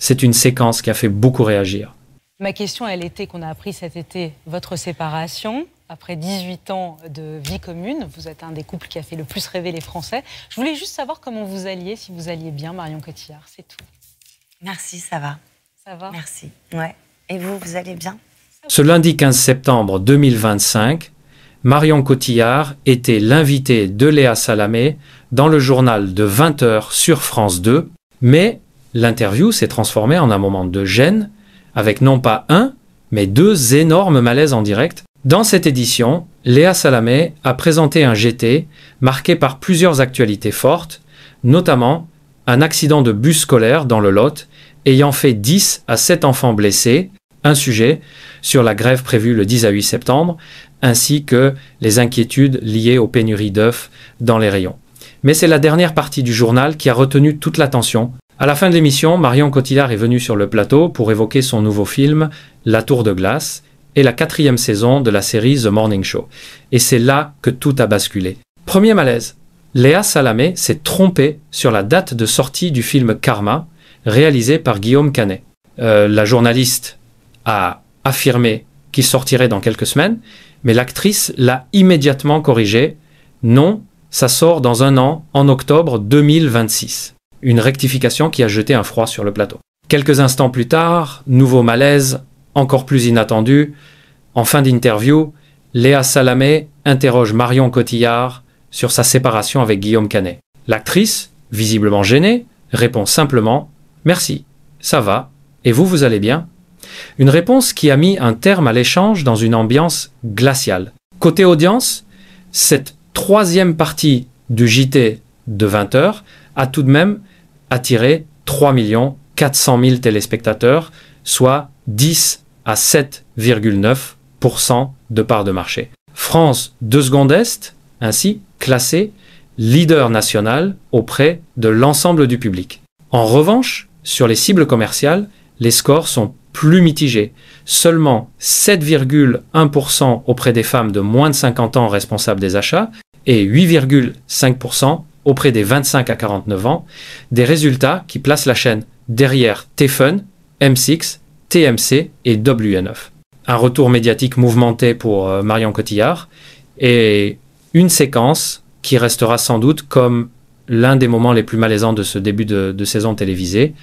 c'est une séquence qui a fait beaucoup réagir. Ma question, elle était qu'on a appris cet été votre séparation. Après 18 ans de vie commune, vous êtes un des couples qui a fait le plus rêver les Français. Je voulais juste savoir comment vous alliez, si vous alliez bien, Marion Cotillard, c'est tout. Merci, ça va. Ça va? Merci. Ouais. Et vous, vous allez bien? Ce lundi 15 septembre 2025, Marion Cotillard était l'invitée de Léa Salamé dans le journal de 20h sur France 2, mais l'interview s'est transformée en un moment de gêne, avec non pas un, mais deux énormes malaises en direct. Dans cette édition, Léa Salamé a présenté un GT marqué par plusieurs actualités fortes, notamment un accident de bus scolaire dans le Lot ayant fait 10 à 7 enfants blessés, un sujet sur la grève prévue le 10 à 8 septembre, ainsi que les inquiétudes liées aux pénuries d'œufs dans les rayons. Mais c'est la dernière partie du journal qui a retenu toute l'attention. À la fin de l'émission, Marion Cotillard est venue sur le plateau pour évoquer son nouveau film, La Tour de Glace, et la 4e saison de la série The Morning Show. Et c'est là que tout a basculé. Premier malaise. Léa Salamé s'est trompée sur la date de sortie du film Karma, réalisé par Guillaume Canet. La journaliste a affirmé qu'il sortirait dans quelques semaines, mais l'actrice l'a immédiatement corrigé. Non, ça sort dans un an, en octobre 2026. Une rectification qui a jeté un froid sur le plateau. Quelques instants plus tard, nouveau malaise, encore plus inattendu. En fin d'interview, Léa Salamé interroge Marion Cotillard sur sa séparation avec Guillaume Canet. L'actrice, visiblement gênée, répond simplement « Merci, ça va, et vous, vous allez bien ?» Une réponse qui a mis un terme à l'échange dans une ambiance glaciale. Côté audience, cette troisième partie du JT de 20h a tout de même attiré 3 400 000 téléspectateurs, soit 10 à 7,9% de part de marché. France 2 secondes Est, ainsi classé leader national auprès de l'ensemble du public. En revanche, sur les cibles commerciales, les scores sont plus mitigés. Seulement 7,1% auprès des femmes de moins de 50 ans responsables des achats et 8,5% auprès des 25 à 49 ans, des résultats qui placent la chaîne derrière T-Fun, M6, TMC et W9. Un retour médiatique mouvementé pour Marion Cotillard et une séquence qui restera sans doute comme l'un des moments les plus malaisants de ce début de saison télévisée.